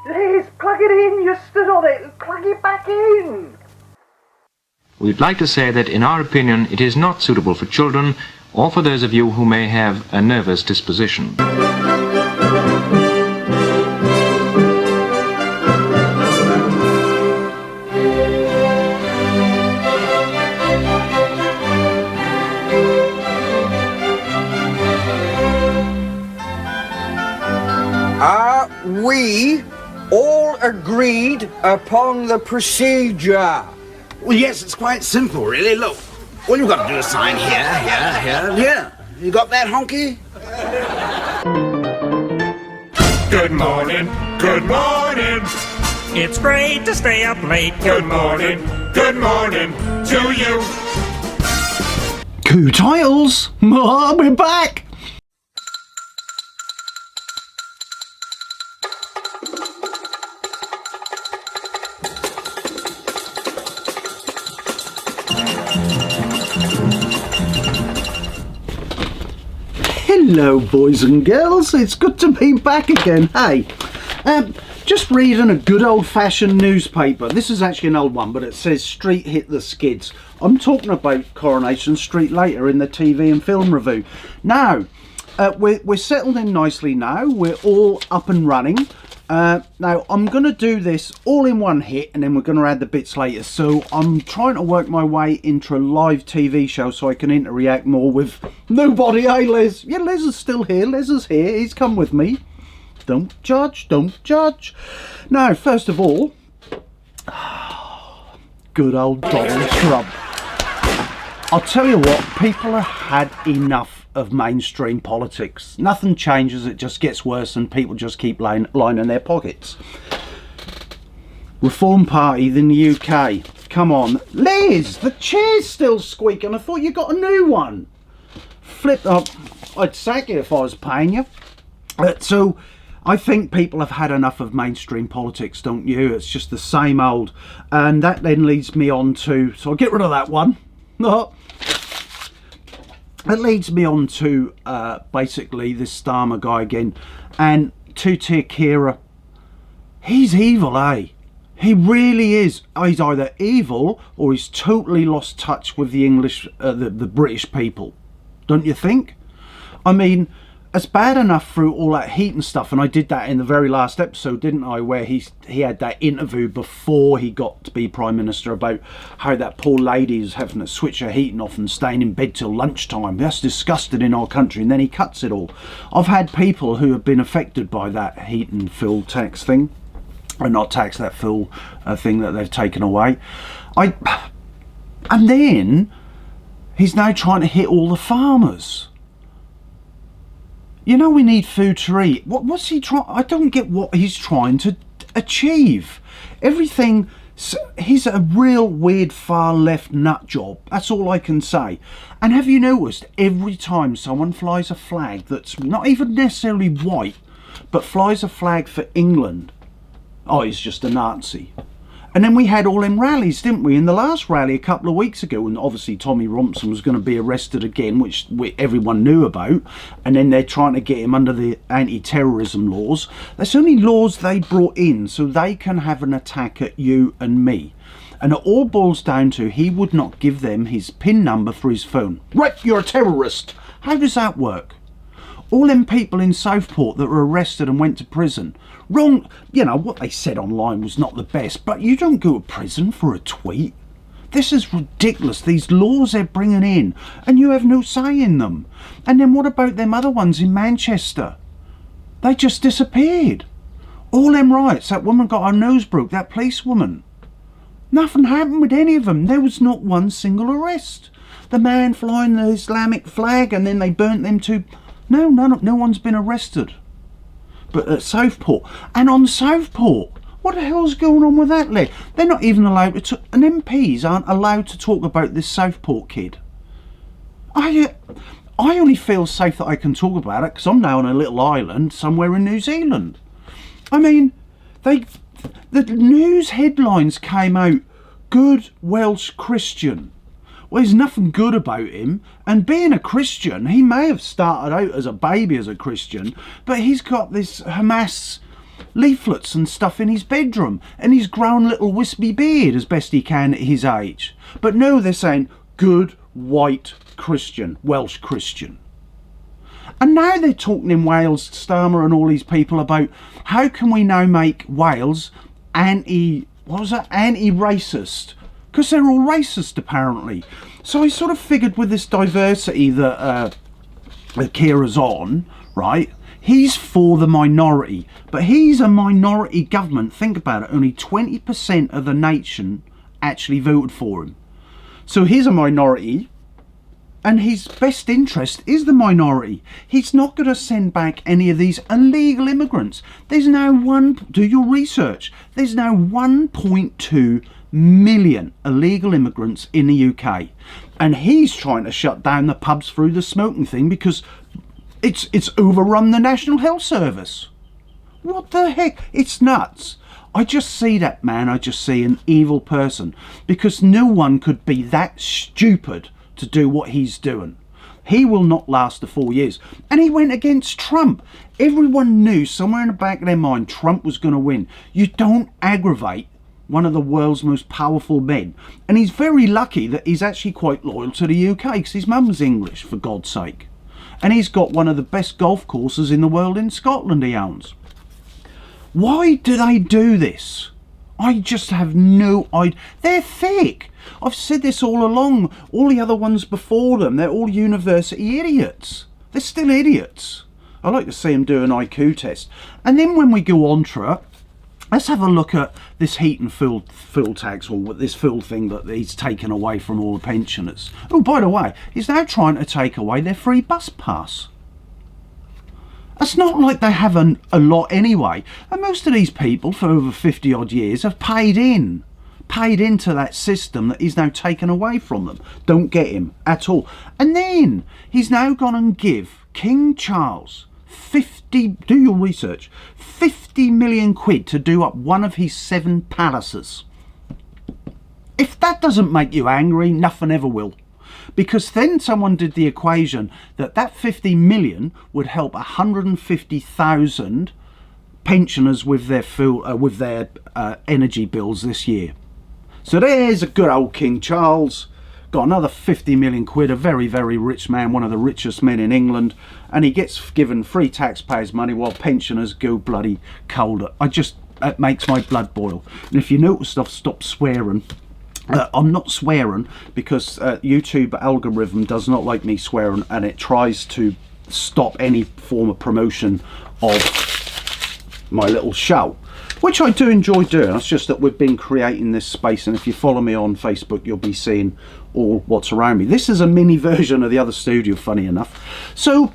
Liz, plug it in. You stood on it. Plug it back in. We'd like to say that, in our opinion, it is not suitable for children or for those of you who may have a nervous disposition. Are we all agreed upon the procedure? Well, yes, it's quite simple, really. Look, all you've got to do is sign here, here, here, and here. You got that, Honky? Good morning, good morning. It's great to stay up late. Good morning to you. Coup titles? We're back! Hello, boys and girls. It's good to be back again. Hey, just reading a good old-fashioned newspaper. This is actually an old one, but it says Street hit the skids. I'm talking about Coronation Street later in the TV and film review. Now, we're settled in nicely now. We're all up and running. Now, I'm going to do this all in one hit, and then we're going to add the bits later. So I'm trying to work my way into a live TV show so I can interact more with nobody. Hey, Les. Yeah, Les is still here. Les is here. He's come with me. Don't judge. Don't judge. Now, first of all, good old Donald Trump. I'll tell you what, people have had enough of mainstream politics. Nothing changes, it just gets worse, and people just keep lining their pockets. Reform Party in the UK. Come on. Liz, the chair's still squeaking. I thought you got a new one. Flip up. I'd sack you if I was paying you. So, I think people have had enough of mainstream politics, don't you? It's just the same old. And that then leads me on to... So I'll get rid of that one. It leads me on to basically this Starmer guy again, and two-tier Kira. He's evil, eh? He really is. He's either evil or he's totally lost touch with the English, the British people. Don't you think? I mean, it's bad enough through all that heat and stuff, and I did that in the very last episode, didn't I, where he had that interview before he got to be Prime Minister about how that poor lady is having to switch her heating off and staying in bed till lunchtime. That's disgusting in our country, and then he cuts it all. I've had people who have been affected by that heat and fuel tax thing, or not tax, that fuel thing that they've taken away. And then he's now trying to hit all the farmers. You know, we need food to eat. What's he trying? I don't get what he's trying to achieve. Everything. He's a real weird far left nut job. That's all I can say. And have you noticed every time someone flies a flag that's not even necessarily white, but flies a flag for England, oh, he's just a Nazi. And then we had all them rallies, didn't we? In the last rally a couple of weeks ago, and obviously Tommy Robinson was going to be arrested again, which everyone knew about. And then they're trying to get him under the anti-terrorism laws. That's only laws they brought in so they can have an attack at you and me. And it all boils down to he would not give them his PIN number for his phone. Right, you're a terrorist. How does that work? All them people in Southport that were arrested and went to prison. Wrong, you know, what they said online was not the best, but you don't go to prison for a tweet. This is ridiculous, these laws they're bringing in, and you have no say in them. And then what about them other ones in Manchester? They just disappeared. All them riots, that woman got her nose broke, that policewoman. Nothing happened with any of them. There was not one single arrest. The man flying the Islamic flag, and then they burnt them two... No one's been arrested. But at Southport, and on Southport, what the hell's going on with that, Lee? They're not even allowed to, and MPs aren't allowed to talk about this Southport kid. I only feel safe that I can talk about it because I'm now on a little island somewhere in New Zealand. I mean, the news headlines came out, good Welsh Christian. Well, there's nothing good about him, and being a Christian, he may have started out as a baby as a Christian, but he's got this Hamas leaflets and stuff in his bedroom, and he's grown a little wispy beard as best he can at his age. But no, they're saying good white Christian, Welsh Christian. And now they're talking in Wales, Starmer and all these people, about how can we now make Wales anti-racist, because they're all racist apparently. So I sort of figured with this diversity that Kira's on, right, he's for the minority, but he's a minority government. Think about it, only 20% of the nation actually voted for him. So he's a minority, and his best interest is the minority. He's not going to send back any of these illegal immigrants. There's now do your research, there's now 1.2 million illegal immigrants in the UK. And he's trying to shut down the pubs through the smoking thing because it's overrun the National Health Service. What the heck? It's nuts. I just see that man, I just see an evil person, because no one could be that stupid to do what he's doing. He will not last the 4 years. And he went against Trump. Everyone knew somewhere in the back of their mind Trump was going to win. You don't aggravate one of the world's most powerful men. And he's very lucky that he's actually quite loyal to the UK, because his mum's English, for God's sake. And he's got one of the best golf courses in the world in Scotland he owns. Why do they do this? I just have no idea. They're thick. I've said this all along. All the other ones before them, they're all university idiots. They're still idiots. I like to see them do an IQ test. And then when we go on to it, let's have a look at this heat and fuel tax, or this fuel thing that he's taken away from all the pensioners. Oh, by the way, he's now trying to take away their free bus pass. It's not like they have a lot anyway. And most of these people for over 50 odd years have paid into that system that he's now taken away from them. Don't get him at all. And then he's now gone and give King Charles 50 million quid to do up one of his 7 palaces. If that doesn't make you angry, nothing ever will. Because then someone did the equation that 50 million would help 150,000 pensioners with their energy bills this year. So there's a good old King Charles, got another 50 million quid, a very, very rich man, one of the richest men in England, and he gets given free taxpayers' money while pensioners go bloody cold. It makes my blood boil. And if you notice, I've stopped swearing. I'm not swearing because YouTube algorithm does not like me swearing, and it tries to stop any form of promotion of my little show, which I do enjoy doing. It's just that we've been creating this space, and if you follow me on Facebook, you'll be seeing all what's around me. This is a mini version of the other studio, funny enough. So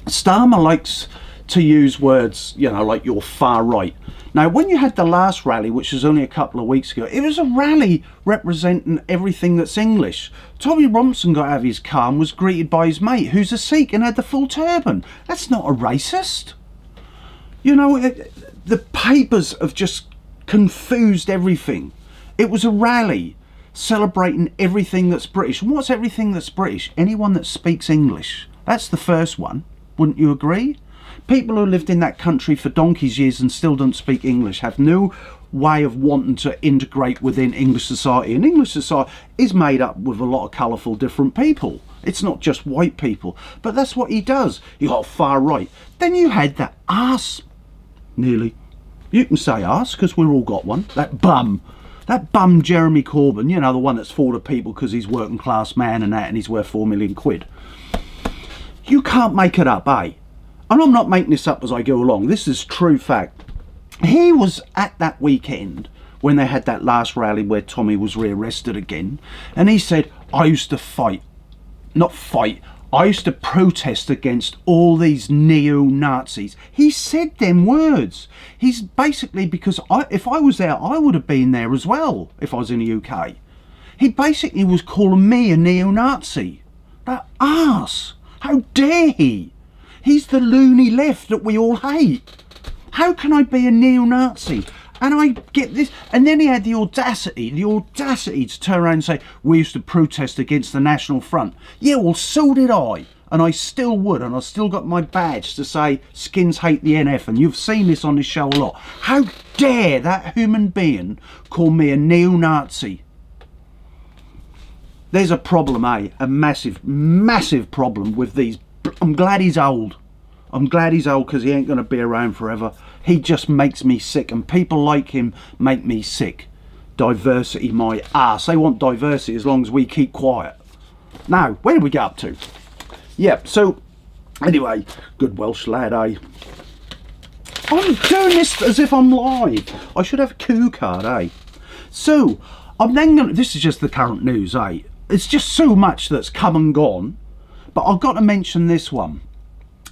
Starmer likes to use words, you know, like you're far right. Now, when you had the last rally, which was only a couple of weeks ago, it was a rally representing everything that's English. Tommy Robinson got out of his car and was greeted by his mate, who's a Sikh and had the full turban. That's not a racist. You know, the papers have just confused everything. It was a rally celebrating everything that's British. And what's everything that's British? Anyone that speaks English. That's the first one. Wouldn't you agree? People who lived in that country for donkey's years and still don't speak English have no way of wanting to integrate within English society. And English society is made up with a lot of colourful different people. It's not just white people. But that's what he does. You got far right. Then you had that arse, nearly. You can say arse because we've all got one. That bum Jeremy Corbyn, you know, the one that's for the people because he's working class man and that, and he's worth 4 million quid. You can't make it up, eh? And I'm not making this up as I go along. This is true fact. He was at that weekend when they had that last rally where Tommy was rearrested again, and he said, I used to I used to protest against all these neo-Nazis. He said them words. He's basically, because if I was there, I would have been there as well if I was in the UK. He basically was calling me a neo-Nazi. That arse. How dare he? He's the loony left that we all hate. How can I be a neo-Nazi? And I get this. And then he had the audacity to turn around and say, we used to protest against the National Front. Yeah, well, so did I. and I still would, and I've still got my badge to say skins hate the NF, and you've seen this on this show a lot. How dare that human being call me a neo-Nazi? There's a problem, eh? A massive, massive problem with these. I'm glad he's old. I'm glad he's old, because he ain't going to be around forever. He just makes me sick, and people like him make me sick. Diversity, my ass. They want diversity as long as we keep quiet. Now, where did we get up to? Yep, so, anyway, good Welsh lad, eh? I'm doing this as if I'm live. I should have a cue card, eh? So, I'm then going to, this is just the current news, eh? It's just so much that's come and gone, but I've got to mention this one.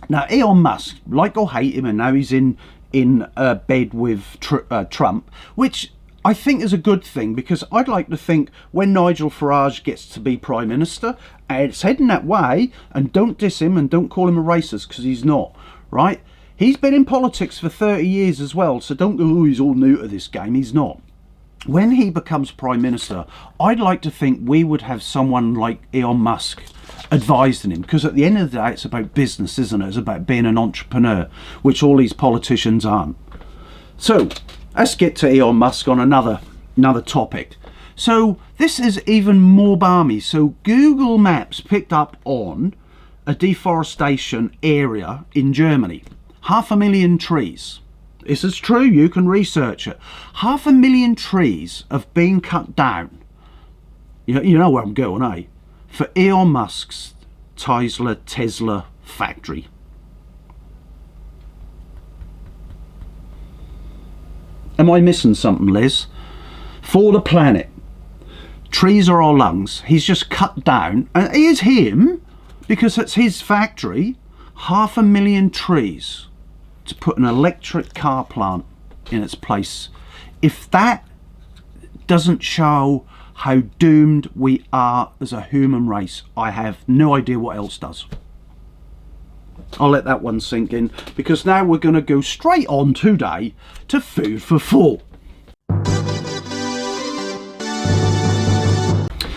Now, Elon Musk, like or hate him, and now he's in bed with Trump, which I think is a good thing, because I'd like to think when Nigel Farage gets to be Prime Minister, and it's heading that way, and don't diss him and don't call him a racist, because he's not, right? He's been in politics for 30 years as well, so don't go, oh, he's all new to this game. He's not. When he becomes Prime Minister, I'd like to think we would have someone like Elon Musk advising him, because at the end of the day it's about business, isn't it? It's about being an entrepreneur, which all these politicians aren't. So let's get to Elon Musk on another topic. So this is even more balmy. So Google Maps picked up on a deforestation area in Germany. 500,000 trees. This is true, you can research it. 500,000 trees have been cut down. You know where I'm going, eh? For Elon Musk's Tesla factory. Am I missing something, Liz? For the planet. Trees are our lungs. He's just cut down, and it is him, because it's his factory, 500,000 trees to put an electric car plant in its place. If that doesn't show how doomed we are as a human race, I have no idea what else does. I'll let that one sink in, because now we're going to go straight on today to food for thought.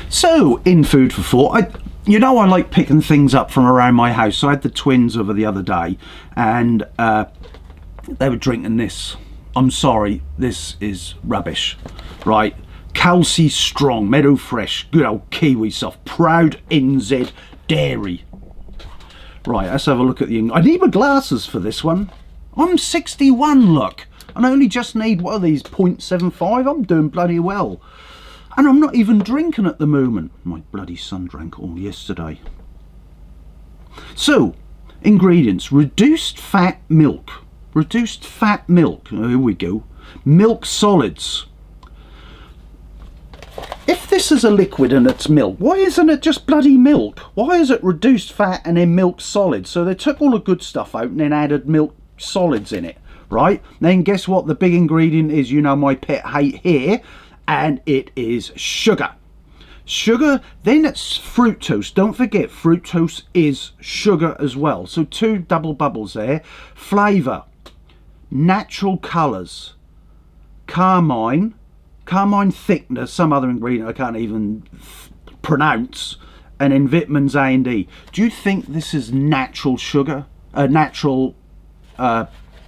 So in food for thought, I like picking things up from around my house. So I had the twins over the other day, and they were drinking this. I'm sorry, this is rubbish, right? Kelsey Strong, Meadow Fresh, good old Kiwi stuff, proud NZ dairy. Right, let's have a look at the... I need my glasses for this one. I'm 61, look, and I only just need, what are these, 0.75? I'm doing bloody well. And I'm not even drinking at the moment. My bloody son drank all yesterday. So, ingredients: reduced fat milk. Reduced fat milk. Oh, here we go. Milk solids. If this is a liquid and it's milk, why isn't it just bloody milk? Why is it reduced fat and then milk solids? So they took all the good stuff out and then added milk solids in it, right? Then guess what the big ingredient is? You know my pet hate here, and it is sugar. Sugar, then it's fructose. Don't forget, fructose is sugar as well. So 2 double bubbles there. Flavour, natural colours, carmine thickener, some other ingredient I can't even pronounce, and then vitamins A and E. Do you think this is natural sugar, natural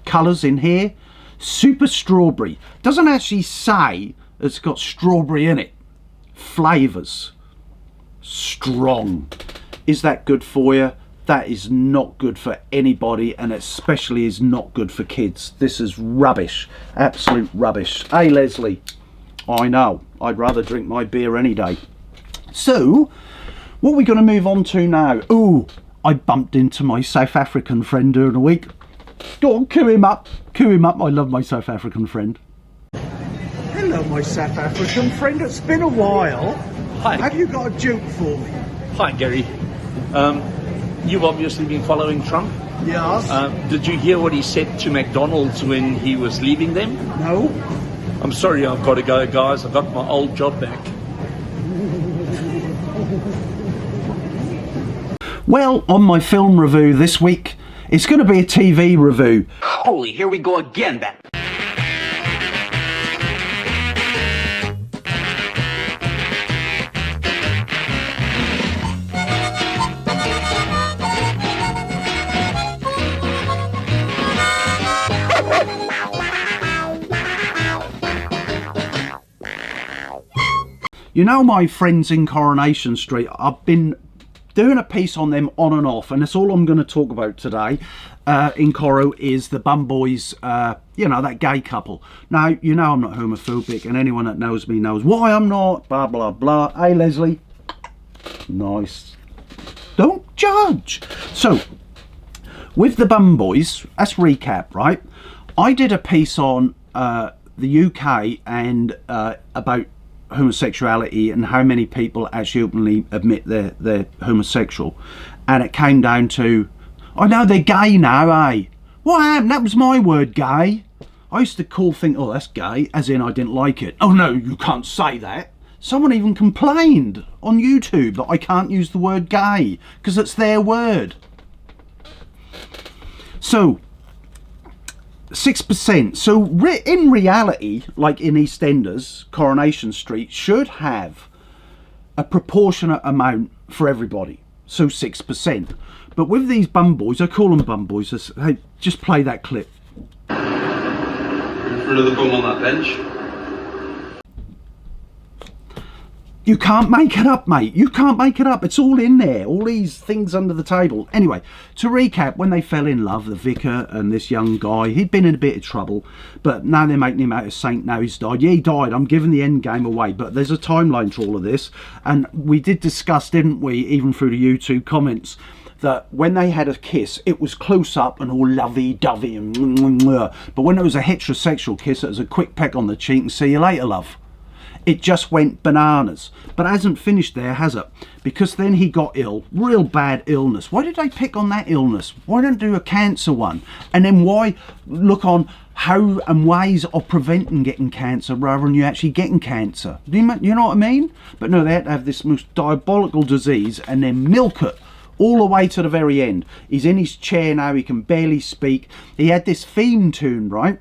colours in here? Super strawberry. Doesn't actually say it's got strawberry in it. Flavours. Strong. Is that good for you? That is not good for anybody, and especially is not good for kids. This is rubbish. Absolute rubbish. Hey, Leslie. I know. I'd rather drink my beer any day. So, what are we going to move on to now? Ooh, I bumped into my South African friend during the week. Go on, cue him up. Cue him up. I love my South African friend. Hello, my South African friend. It's been a while. Hi. Have you got a joke for me? Hi, Gary. You've obviously been following Trump. Yes. Did you hear what he said to McDonald's when he was leaving them? No. I'm sorry, I've got to go, guys. I've got my old job back. Well, on my film review this week, it's going to be a TV review. Holy, here we go again, that. You know, my friends in Coronation Street, I've been doing a piece on them on and off, and that's all I'm going to talk about today in Coro is the Bum Boys, you know, that gay couple. Now, you know I'm not homophobic, and anyone that knows me knows why I'm not, blah, blah, blah. Hey, Leslie. Nice. Don't judge. So, with the Bum Boys, let's recap, right? I did a piece on the UK and about homosexuality and how many people actually openly admit they're homosexual, and it came down to, I know they're gay now, eh? What happened? That was my word, gay. I used to think, oh, that's gay, as in I didn't like it. Oh no, you can't say that. Someone even complained on YouTube that I can't use the word gay because it's their word. So 6%. So in reality, like in EastEnders, Coronation Street should have a proportionate amount for everybody. So 6%. But with these Bum Boys, I call them Bum Boys. Hey, just play that clip. In front of the bum on that bench. You can't make it up, mate. You can't make it up. It's all in there. All these things under the table. Anyway, to recap, when they fell in love, the vicar and this young guy, he'd been in a bit of trouble, but now they're making him out a saint. Now he's died. Yeah, he died. I'm giving the end game away, but there's a timeline to all of this. And we did discuss, didn't we, even through the YouTube comments, that when they had a kiss, it was close up and all lovey-dovey and but when it was a heterosexual kiss, it was a quick peck on the cheek and see you later, love. It just went bananas. But it hasn't finished there, has it? Because then he got ill, real bad illness. Why did they pick on that illness? Why don't do a cancer one? And then why look on how and ways of preventing getting cancer rather than you actually getting cancer? You know what I mean? But no, they had to have this most diabolical disease and then milk it all the way to the very end. He's in his chair now, he can barely speak. He had this theme tune, right?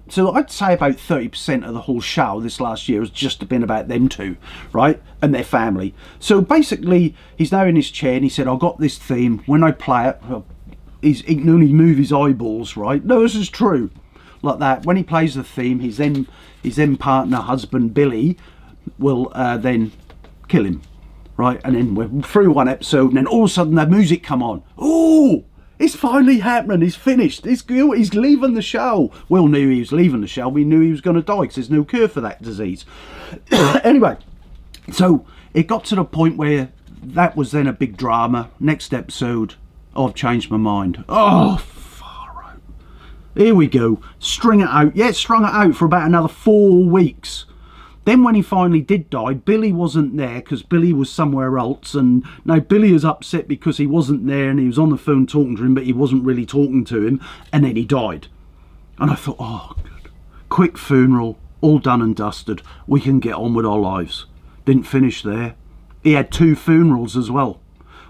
So I'd say about 30% of the whole show this last year has just been about them two, right? And their family. So basically, he's now in his chair and he said, I've got this theme. When I play it, he can only move his eyeballs, right? No, this is true. Like that. When he plays the theme, his then partner, husband, Billy, will then kill him, right? And then we're through one episode and then all of a sudden the music come on. Ooh! It's finally happening. He's finished. He's leaving the show. We all knew he was leaving the show. We knew he was going to die because there's no cure for that disease. Anyway, so it got to the point where that was then a big drama. Next episode, I've changed my mind. Oh, far out. Here we go. String it out. Yeah, strung it out for about another 4 weeks. Then when he finally did die, Billy wasn't there because Billy was somewhere else, and now Billy is upset because he wasn't there and he was on the phone talking to him, but he wasn't really talking to him, and then he died. And I thought, oh, good. Quick funeral, all done and dusted. We can get on with our lives. Didn't finish there. He had 2 funerals as well.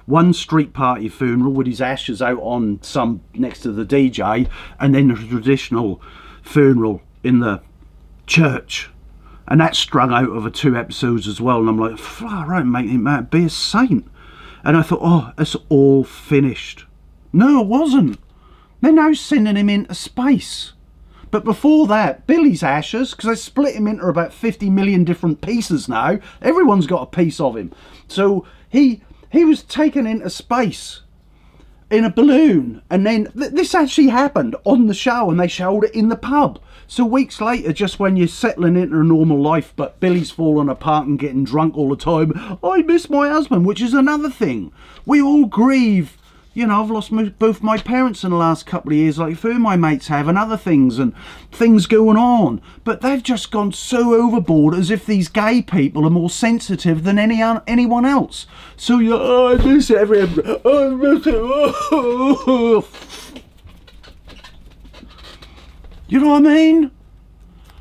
One street party funeral with his ashes out on some next to the DJ, and then the traditional funeral in the church. And that's strung out over 2 episodes as well. And I'm like, far out, mate, he might be a saint. And I thought, oh, it's all finished. No, it wasn't. They're now sending him into space. But before that, Billy's ashes, because they split him into about 50 million different pieces now. Everyone's got a piece of him. So he was taken into space in a balloon. And then this actually happened on the show, and they showed it in the pub. So weeks later, just when you're settling into a normal life, but Billy's falling apart and getting drunk all the time, I miss my husband, which is another thing. We all grieve. You know, I've lost both my parents in the last couple of years, like a few of my mates have, and other things, and things going on. But they've just gone so overboard, as if these gay people are more sensitive than anyone else. So you're, oh, I miss everyone. I miss it. Oh. You know what I mean?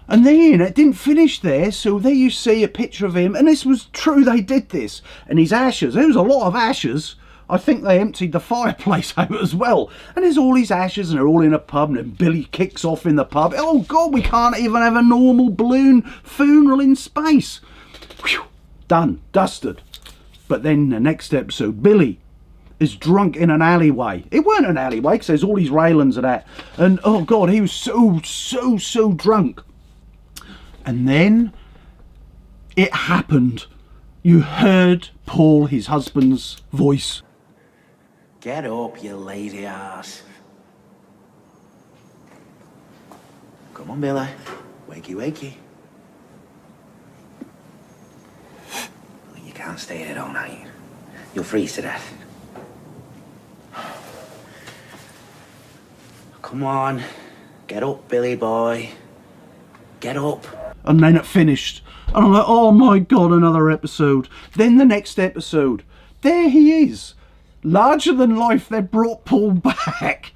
And then it didn't finish there, so there you see a picture of him, and this was true, they did this, and his ashes, there was a lot of ashes. I think they emptied the fireplace out as well, and there's all these ashes, and they're all in a pub, and then Billy kicks off in the pub. Oh God, we can't even have a normal balloon funeral in space. Whew, done, dusted. But then the next episode, Billy is drunk in an alleyway. It weren't an alleyway because there's all these railings and that. And oh God, he was so drunk. And then It happened. You heard Paul, his husband's voice. Get up, you lazy ass. Come on, Billy. Wakey, wakey. You can't stay here all night. You'll freeze to death. Come on. Get up, Billy boy. Get up. And then it finished. And I'm like, oh my God, another episode. Then the next episode, there he is. Larger than life, they brought Paul back.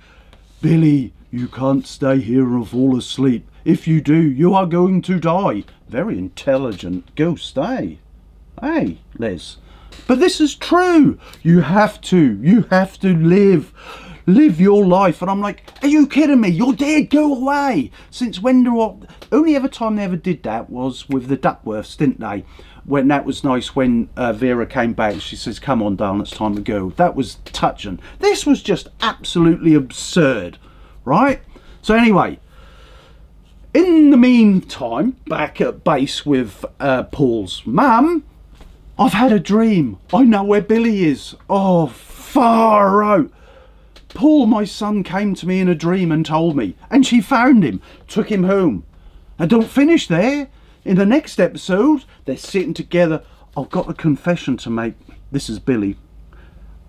Billy, you can't stay here and fall asleep. If you do, you are going to die. Very intelligent ghost, eh? Hey, Les. But this is true. You have to live your life. And I'm like, are you kidding me? You're dead, go away. Since when only ever time they ever did that was with the Duckworths, didn't they? When that was nice when Vera came back, she says, come on, darling, it's time to go. That was touching. This was just absolutely absurd, right? So anyway, in the meantime, back at base with Paul's mum, I've had a dream. I know where Billy is. Oh, far out. Paul, my son, came to me in a dream and told me, and she found him, took him home. And don't finish there. In the next episode, they're sitting together. I've got a confession to make. This is Billy.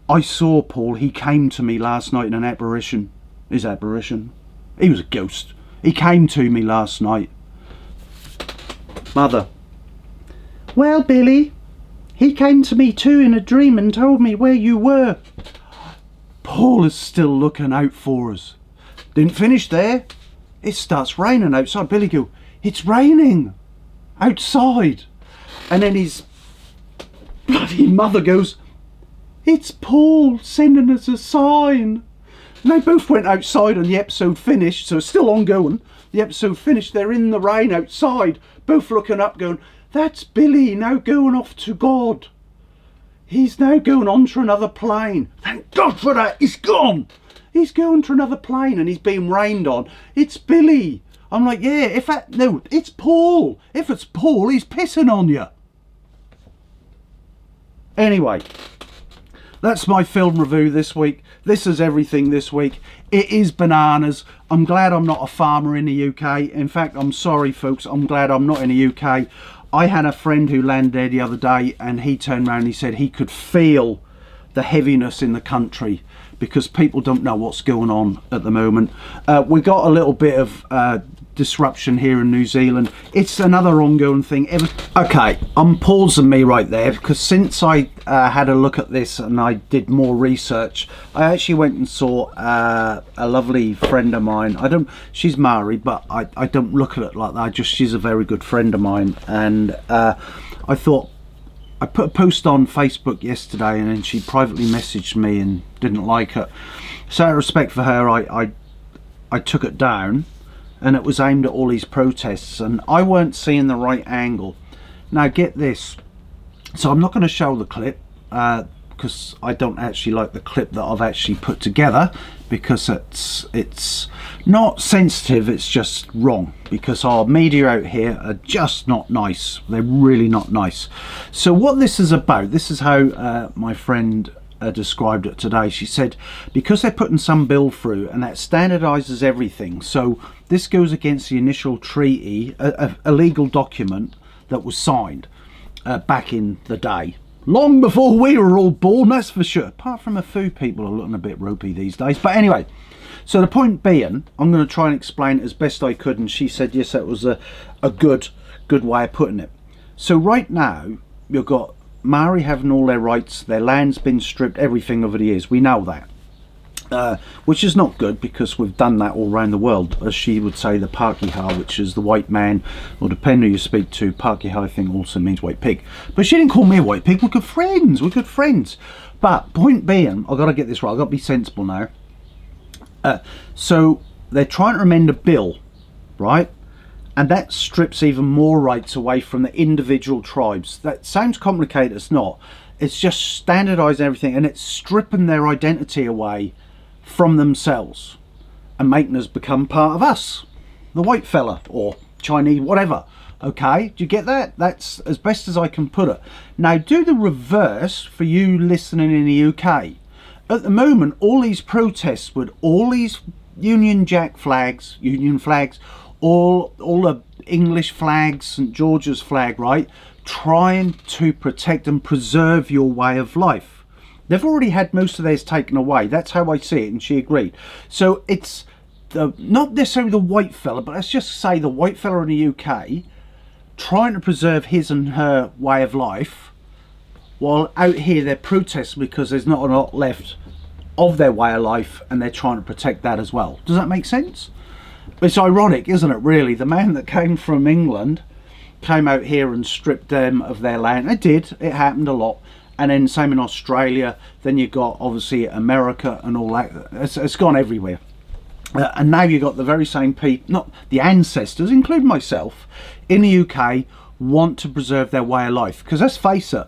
I saw Paul. He came to me last night in an apparition. His apparition. He was a ghost. He came to me last night. Mother. Well, Billy, he came to me too in a dream and told me where you were. Paul is still looking out for us. Didn't finish there. It starts raining outside. Billy go, it's raining outside. And then his bloody mother goes, it's Paul sending us a sign. And they both went outside and the episode finished, so it's still ongoing. The episode finished, they're in the rain outside, both looking up going, that's Billy now going off to God. He's now going on to another plane. Thank God for that, he's gone. He's going to another plane and he's being rained on. It's Billy. I'm like, yeah, no, it's Paul. If it's Paul, he's pissing on you. Anyway, that's my film review this week. This is everything this week. It is bananas. I'm glad I'm not a farmer in the UK. In fact, I'm sorry, folks. I'm glad I'm not in the UK. I had a friend who landed there the other day and he turned around and he said he could feel the heaviness in the country because people don't know what's going on at the moment. We got a little bit of disruption here in New Zealand. It's another ongoing thing. Okay, I'm pausing me right there because since I had a look at this and I did more research, I actually went and saw a lovely friend of mine. She's Maori, but I don't look at it like that. She's a very good friend of mine, and I thought, I put a post on Facebook yesterday and then she privately messaged me and didn't like it. So out of respect for her, I took it down, and it was aimed at all these protests and I weren't seeing the right angle. Now get this, so I'm not going to show the clip because I don't actually like the clip that I've actually put together, because it's not sensitive, it's just wrong, because our media out here are just not nice. They're really not nice. So what this is about, this is how my friend described it today. She said because they're putting some bill through and that standardizes everything, so this goes against the initial treaty, a legal document that was signed back in the day, long before we were all born, that's for sure, apart from a few people are looking a bit ropey these days. But anyway, so the point being, I'm going to try and explain it as best I could, and she said yes, that was a good way of putting it. So right now you've got Maori having all their rights, their land's been stripped, everything over the years, we know that. Which is not good, because we've done that all around the world. As she would say, the Pākehā, which is the white man, or depending who you speak to, Pākehā I think also means white pig. But she didn't call me a white pig, we're good friends. But point being, I've got to get this right, I've got to be sensible now. So they're trying to amend a bill, right? And that strips even more rights away from the individual tribes. That sounds complicated, it's not. It's just standardising everything, and it's stripping their identity away from themselves and making us become part of us, the white fella, or Chinese, whatever. Okay, do you get that? That's as best as I can put it. Now do the reverse for you listening in the UK. At the moment, all these protests with all these Union flags, all the English flags, St George's flag, right? Trying to protect and preserve your way of life. They've already had most of theirs taken away. That's how I see it, and she agreed. So it's not necessarily the white fella, but let's just say the white fella in the UK trying to preserve his and her way of life, while out here they're protesting because there's not a lot left of their way of life, and they're trying to protect that as well. Does that make sense? It's ironic, isn't it, really? The man that came from England came out here and stripped them of their land. It did, it happened a lot. And then same in Australia. Then you got obviously America and all that. It's gone everywhere. And now you got the very same people, not the ancestors, including myself, in the UK, want to preserve their way of life. Because let's face it,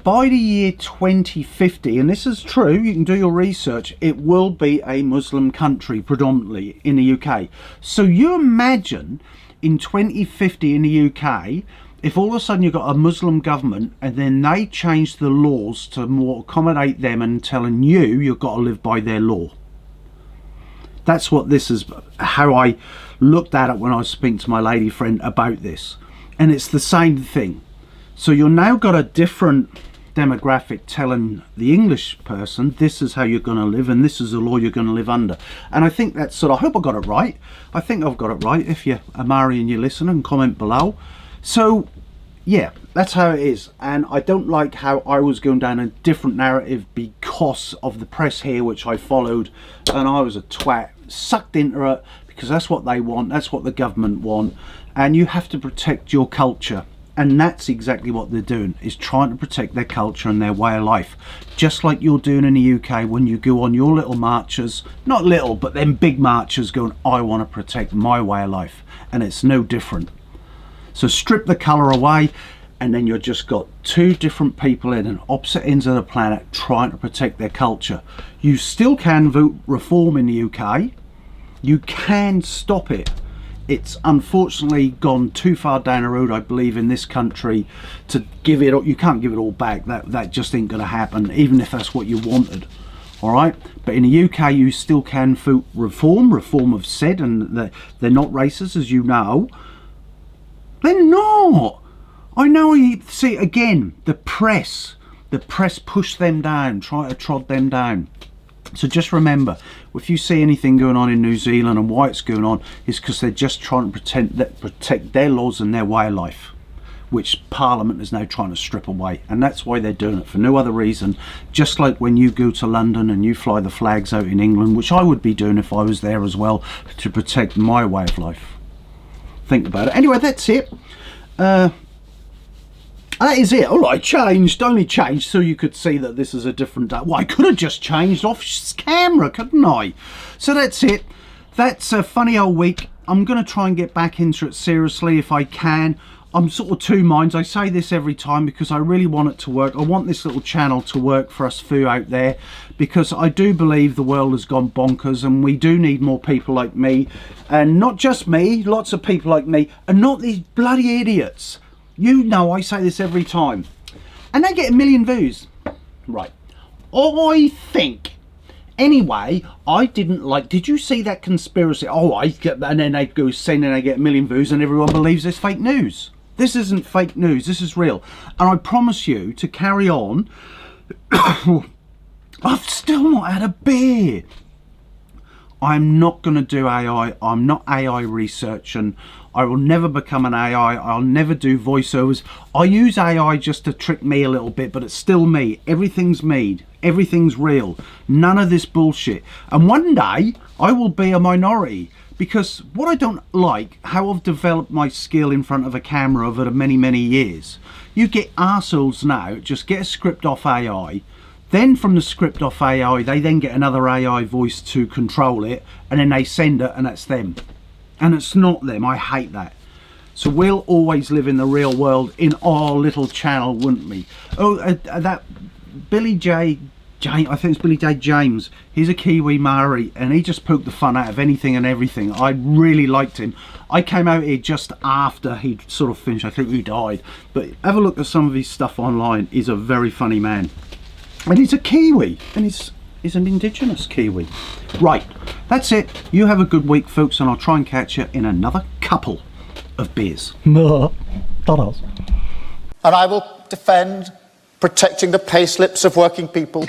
by the year 2050, and this is true, you can do your research, it will be a Muslim country predominantly in the UK. So you imagine in 2050 in the UK, if all of a sudden you've got a Muslim government and then they change the laws to more accommodate them and telling you've got to live by their law. That's what this is, how I looked at it when I was speaking to my lady friend about this. And it's the same thing. So you've now got a different demographic telling the English person this is how you're going to live and this is the law you're going to live under. And I think that's sort of, I hope I got it right. I think I've got it right. If you're Amari and you listen, and comment below. So yeah, that's how it is. And I don't like how I was going down a different narrative because of the press here, which I followed, and I was a twat, sucked into it, because that's what they want, that's what the government want, and you have to protect your culture. And that's exactly what they're doing, is trying to protect their culture and their way of life. Just like you're doing in the UK when you go on your little marches, not little, but them big marches going, I want to protect my way of life. And it's no different. So strip the colour away, and then you've just got two different people in opposite ends of the planet trying to protect their culture. You still can vote reform in the UK. You can stop it. It's unfortunately gone too far down the road, I believe, in this country to give it. You can't give it all back. That just ain't going to happen, even if that's what you wanted. All right, but in the UK you still can vote reform. Reform have said, and they're not racist, as you know. They're not. I know. You see, again, the press pushed them down, try to trod them down. So just remember, if you see anything going on in New Zealand and why it's going on, is because they're just trying to protect their laws and their way of life, which Parliament is now trying to strip away. And that's why they're doing it, for no other reason. Just like when you go to London and you fly the flags out in England, which I would be doing if I was there as well, to protect my way of life. Think about it. Anyway, that's it. That is it. Oh, I changed, only changed so you could see that this is a different day. Well, I could have just changed off camera, couldn't I? So that's it. That's a funny old week. I'm going to try and get back into it seriously if I can. I'm sort of two minds. I say this every time because I really want it to work. I want this little channel to work for us foo out there, because I do believe the world has gone bonkers and we do need more people like me. And not just me, lots of people like me, and not these bloody idiots. You know I say this every time. And they get 1 million views. Right. I think, anyway, I didn't like, did you see that conspiracy? Oh, and then they go send and they get 1 million views and everyone believes it's fake news. This isn't fake news, this is real. And I promise you to carry on. I've still not had a beer. I'm not going to do AI. I'm not AI research, and I will never become an AI. I'll never do voiceovers. I use AI just to trick me a little bit, but it's still me. Everything's me. Everything's real. None of this bullshit. And one day I will be a minority, because what I don't like, how I've developed my skill in front of a camera over the many years. You get arseholes now, just get a script off AI. Then from the script off AI, they then get another AI voice to control it, and then they send it, and that's them. And it's not them. I hate that. So we'll always live in the real world in our little channel, wouldn't we? Oh, that Billy J I think it's Billy J. James. He's a Kiwi Maori, and he just poked the fun out of anything and everything. I really liked him. I came out here just after he'd sort of finished. I think he died. But have a look at some of his stuff online. He's a very funny man. And he's a Kiwi, and he's an indigenous Kiwi. Right, that's it. You have a good week, folks, and I'll try and catch you in another couple of beers. And I will defend protecting the pay slips of working people.